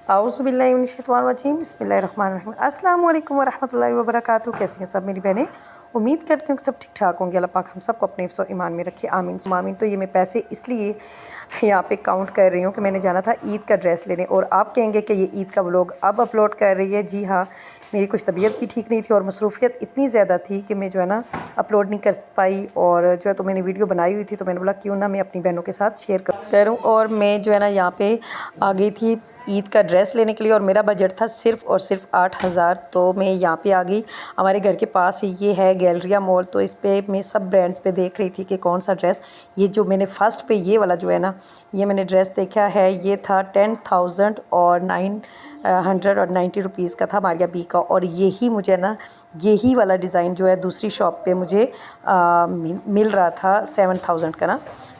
औज़ुबिल्लाहिमिनश्शैतानिर्रजीम बिस्मिल्लाहिर्रहमानिर्रहीम अस्सलामु अलैकुम वरहमतुल्लाहि वबरकातुहू। कैसी हैं सब मेरी बहनें? उम्मीद करती हूँ कि सब ठीक ठाक होंगे। अल्लाह पाक हम सबको अपने हिफ्ज़ और ईमान में रखे, आमीन आमीन। तो ये मैं पैसे इसलिए यहाँ पे काउंट कर रही हूँ कि मैंने जाना था ईद का ड्रेस लेने, और आप कहेंगे कि ये ईद का व्लॉग अब अपलोड कर रही है। जी हाँ, मेरी कुछ तबीयत भी ठीक नहीं थी और मसरूफ़ियत इतनी ज़्यादा थी कि मैं जो है ना अपलोड नहीं कर पाई। और जो है तो मैंने वीडियो बनाई हुई थी, तो मैंने बोला क्यों ना मैं अपनी बहनों के साथ शेयर करूँ। और मैं जो है ना यहाँ पे आ गई थी ईद का ड्रेस लेने के लिए, और मेरा बजट था सिर्फ़ और सिर्फ 8,000। तो मैं यहाँ पे आ गई। हमारे घर के पास ही ये है गैलरिया मॉल, तो इस पे मैं सब ब्रांड्स पे देख रही थी कि कौन सा ड्रेस। ये जो मैंने फ़र्स्ट पे ये वाला जो है ना, ये मैंने ड्रेस देखा है, ये था 10,000 और 990 रुपीज़ का था मारिया बी का। और यही मुझे ना यही वाला डिज़ाइन जो है दूसरी शॉप पे मुझे मिल रहा था 7,000 का ना।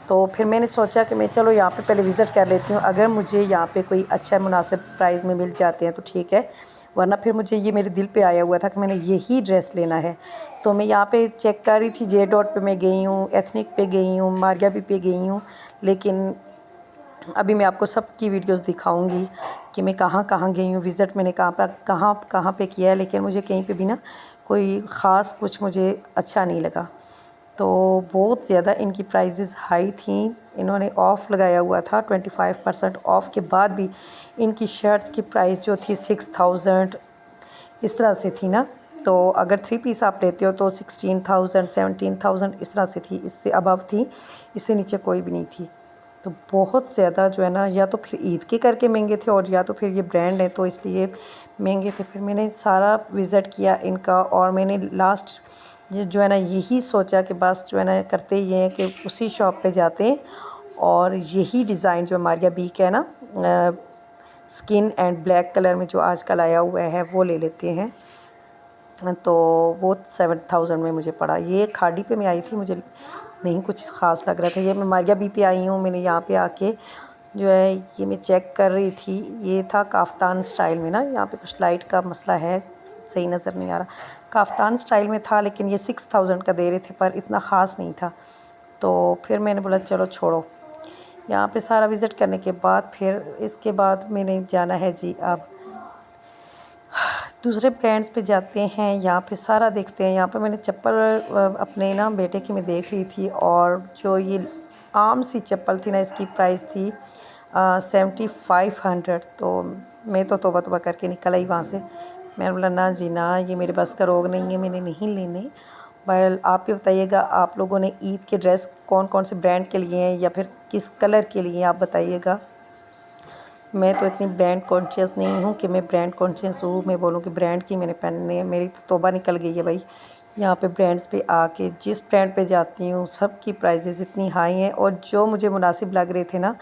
तो फिर मैंने सोचा कि मैं चलो यहाँ पे पहले विज़िट कर लेती हूँ, अगर मुझे यहाँ पे कोई अच्छा मुनासिब प्राइस में मिल जाते हैं तो ठीक है, वरना फिर मुझे ये मेरे दिल पे आया हुआ था कि मैंने यही ड्रेस लेना है। तो मैं यहाँ पे चेक कर रही थी, जे डॉट पे मैं गई हूँ, एथनिक पे गई हूँ, मारिया बी पे गई हूँ, लेकिन अभी मैं आपको सब की वीडियोस दिखाऊंगी कि मैं कहाँ कहाँ गई हूँ, विज़िट मैंने कहाँ पे किया है। लेकिन मुझे कहीं पे भी ना कोई ख़ास कुछ मुझे अच्छा नहीं लगा। तो बहुत ज़्यादा इनकी प्राइजेज़ हाई थी। इन्होंने ऑफ़ लगाया हुआ था, 25% ऑफ़ के बाद भी इनकी शर्ट्स की प्राइस जो थी 6,000 इस तरह से थी ना। तो अगर 3 पीस आप लेते हो तो 16,000 17,000 इस तरह से थी, इससे अबव थी, इससे नीचे कोई भी नहीं थी। तो बहुत ज़्यादा जो है ना, या तो फिर ईद के करके महंगे थे, और या तो फिर ये ब्रांड है तो इसलिए महंगे थे। फिर मैंने सारा विज़िट किया इनका, और मैंने लास्ट जो है ना यही सोचा कि बस जो है ना करते ये हैं कि उसी शॉप पे जाते हैं और यही डिज़ाइन जो मारिया बी का है ना, स्किन एंड ब्लैक कलर में जो आजकल आया हुआ है वो ले लेते हैं। तो वो 7,000 में मुझे पड़ा। ये खाड़ी पे मैं आई थी, मुझे नहीं कुछ ख़ास लग रहा था। ये मैं मारिया बी पे आई हूँ। मैंने यहाँ पे आके जो है ये मैं चेक कर रही थी, ये था काफ्तान स्टाइल में ना, यहाँ पे कुछ लाइट का मसला है, सही नज़र नहीं आ रहा। काफ्तान स्टाइल में था, लेकिन ये 6,000 का दे रहे थे, पर इतना ख़ास नहीं था। तो फिर मैंने बोला चलो छोड़ो। यहाँ पे सारा विज़िट करने के बाद फिर इसके बाद मैंने जाना है जी अब दूसरे ब्रांड्स पे जाते हैं। यहाँ पे सारा देखते हैं। यहाँ पे मैंने चप्पल अपने ना बेटे की मैं देख रही थी, और जो ये आम सी चप्पल थी ना, इसकी प्राइस थी 7,500। तो मैं तो तौबा तौबा करके निकल आई वहाँ से। मैंने बोला ना जी ना, ये मेरे बस का रोग नहीं है, मैंने नहीं लेने। बहरहाल आप ही बताइएगा, आप लोगों ने ईद के ड्रेस कौन कौन से ब्रांड के लिए हैं या फिर किस कलर के लिए आप बताइएगा। मैं तो इतनी ब्रांड कॉन्शियस नहीं हूँ कि मैं ब्रांड कॉन्शियस हूँ, मैं बोलूँ कि ब्रांड की मैंने पहनने है। मेरी तो तौबा निकल गई है भाई। यहाँ पे ब्रांड्स पे आके जिस ब्रांड पे जाती हूँ सब की प्राइजेज़ इतनी हाई हैं, और जो मुझे मुनासिब लग रहे थे ना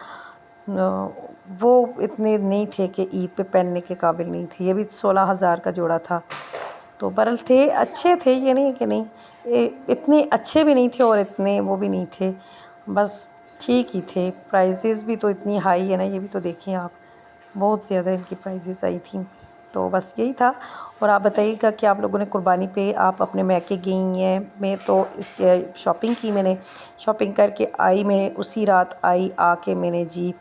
वो इतने नहीं थे कि ईद पे पहनने के काबिल नहीं थे। ये भी 16,000 का जोड़ा था। तो बहरहाल थे, अच्छे थे, ये नहीं कि नहीं, इतने अच्छे भी नहीं थे और इतने वो भी नहीं थे, बस ठीक ही थे। प्राइसेस भी तो इतनी हाई है ना, ये भी तो देखिए आप, बहुत ज़्यादा इनकी प्राइसेस आई थी। तो बस यही था। और आप बताइएगा कि आप लोगों ने कुर्बानी पे आप अपने मैके गई हैं। मैं तो इसके शॉपिंग की, मैंने शॉपिंग करके आई, मैं उसी रात आई। आके मैंने जी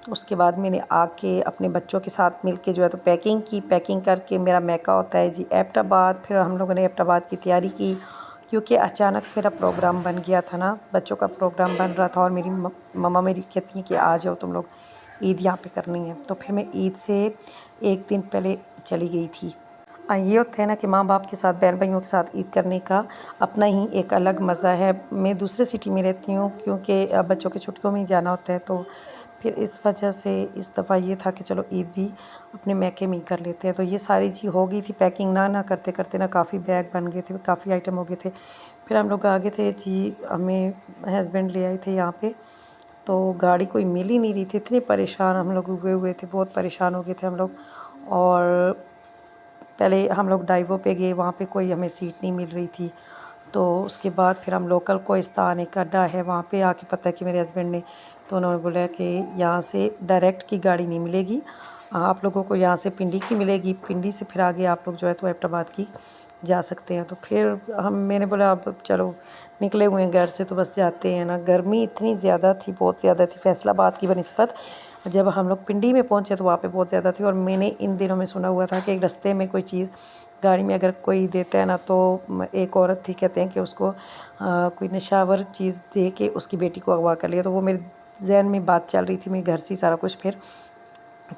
उसके बाद मैंने आके अपने बच्चों के साथ मिलके जो है तो पैकिंग की। पैकिंग करके मेरा मैका होता है जी एबटाबाद। फिर हम लोगों ने एबटाबाद की तैयारी की, क्योंकि अचानक मेरा प्रोग्राम बन गया था ना, बच्चों का प्रोग्राम बन रहा था, और मेरी मम्मा मेरी कहती हैं कि आ जाओ तुम लोग, ईद यहाँ पे करनी है। तो फिर मैं ईद से एक दिन पहले चली गई थी। ये होता है ना कि माँ बाप के साथ, बहन भाइयों के साथ ईद करने का अपना ही एक अलग मज़ा है। मैं दूसरे सिटी में रहती हूँ, क्योंकि बच्चों की छुट्टियों में ही जाना होता है, तो फिर इस वजह से इस दफ़ा ये था कि चलो ईद भी अपने मैके में ही कर लेते हैं। तो ये सारी चीज़ हो गई थी पैकिंग, ना करते करते ना काफ़ी बैग बन गए थे, काफ़ी आइटम हो गए थे। फिर हम लोग आ गए थे जी, हमें हस्बैंड ले आए थे यहाँ पे। तो गाड़ी कोई मिल ही नहीं रही थी, इतने परेशान हम लोग हुए थे, बहुत परेशान हो गए थे हम लोग। और पहले हम लोग डाइवो पे गए, वहाँ पे कोई हमें सीट नहीं मिल रही थी। तो उसके बाद फिर हम लोकल कोहिस्तान एक अड्डा है, वहाँ पे आके पता कि मेरे हस्बैंड ने, तो उन्होंने बोला कि यहाँ से डायरेक्ट की गाड़ी नहीं मिलेगी, आप लोगों को यहाँ से पिंडी की मिलेगी, पिंडी से फिर आगे आप लोग जो है तो एबटाबाद की जा सकते हैं। तो फिर मैंने बोला अब चलो निकले हुए हैं घर से तो बस जाते हैं ना। गर्मी इतनी ज़्यादा थी, बहुत ज़्यादा थी, फैसलाबाद की बनिस्बत जब हम लोग पिंडी में पहुँचे तो वहाँ पे बहुत ज़्यादा थी। और मैंने इन दिनों में सुना हुआ था कि रास्ते में कोई चीज़ गाड़ी में अगर कोई देता है ना, तो एक औरत थी, कहते हैं कि उसको कोई नशावर चीज़ दे के उसकी बेटी को अगवा कर लिया। तो वो मेरे जहन में बात चल रही थी, मैं घर से ही सारा कुछ फिर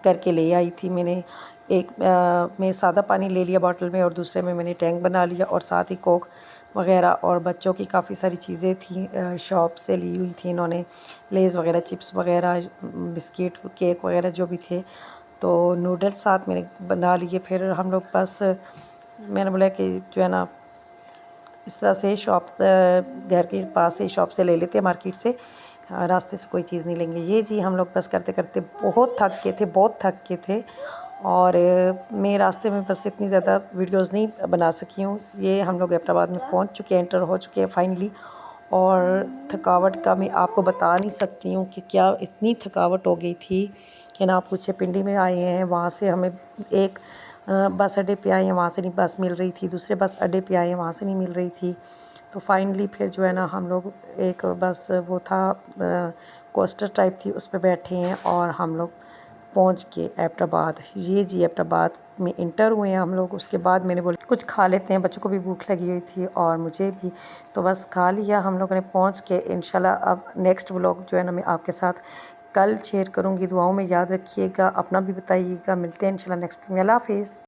करके ले आई थी। मैंने एक में सादा पानी ले लिया बॉटल में, और दूसरे में मैंने टैंक बना लिया, और साथ ही कोक वग़ैरह और बच्चों की काफ़ी सारी चीज़ें थी, शॉप से ली हुई थी इन्होंने, लेज़ वग़ैरह, चिप्स वग़ैरह, बिस्किट, केक वग़ैरह जो भी थे। तो नूडल्स साथ मैंने बना लिए। फिर हम लोग बस मैंने बोला कि जो है ना, इस तरह से घर के पास से शॉप से ले लेते हैं, मार्केट से, रास्ते से कोई चीज़ नहीं लेंगे। ये जी हम लोग बस करते करते बहुत थक गए थे, बहुत थक गए थे। और मैं रास्ते में बस इतनी ज़्यादा वीडियोस नहीं बना सकी हूँ। ये हम लोग एबटाबाद में पहुँच चुके हैं, एंटर हो चुके हैं फाइनली। और थकावट का मैं आपको बता नहीं सकती हूँ कि क्या इतनी थकावट हो गई थी कि ना पूछे। पिंडी में आए हैं, वहाँ से हमें एक बस अड्डे पे आए हैं, वहाँ से नहीं बस मिल रही थी, दूसरे बस अड्डे पे आए हैं, वहाँ से नहीं मिल रही थी। तो फाइनली फिर जो है ना, हम लोग एक बस वो था कोस्टर टाइप थी, उस पर बैठे हैं और हम लोग पहुंच के एबटाबाद। ये जी एबटाबाद में इंटर हुए हैं हम लोग। उसके बाद मैंने बोला कुछ खा लेते हैं, बच्चों को भी भूख लगी हुई थी और मुझे भी, तो बस खा लिया हम लोगों ने पहुंच के। इंशाल्लाह अब नेक्स्ट व्लॉग जो है ना, मैं आपके साथ कल शेयर करूँगी। दुआओं में याद रखिएगा, अपना भी बताइएगा। मिलते हैं इंशाल्लाह नेक्स्ट में। अल्लाह हाफिज़।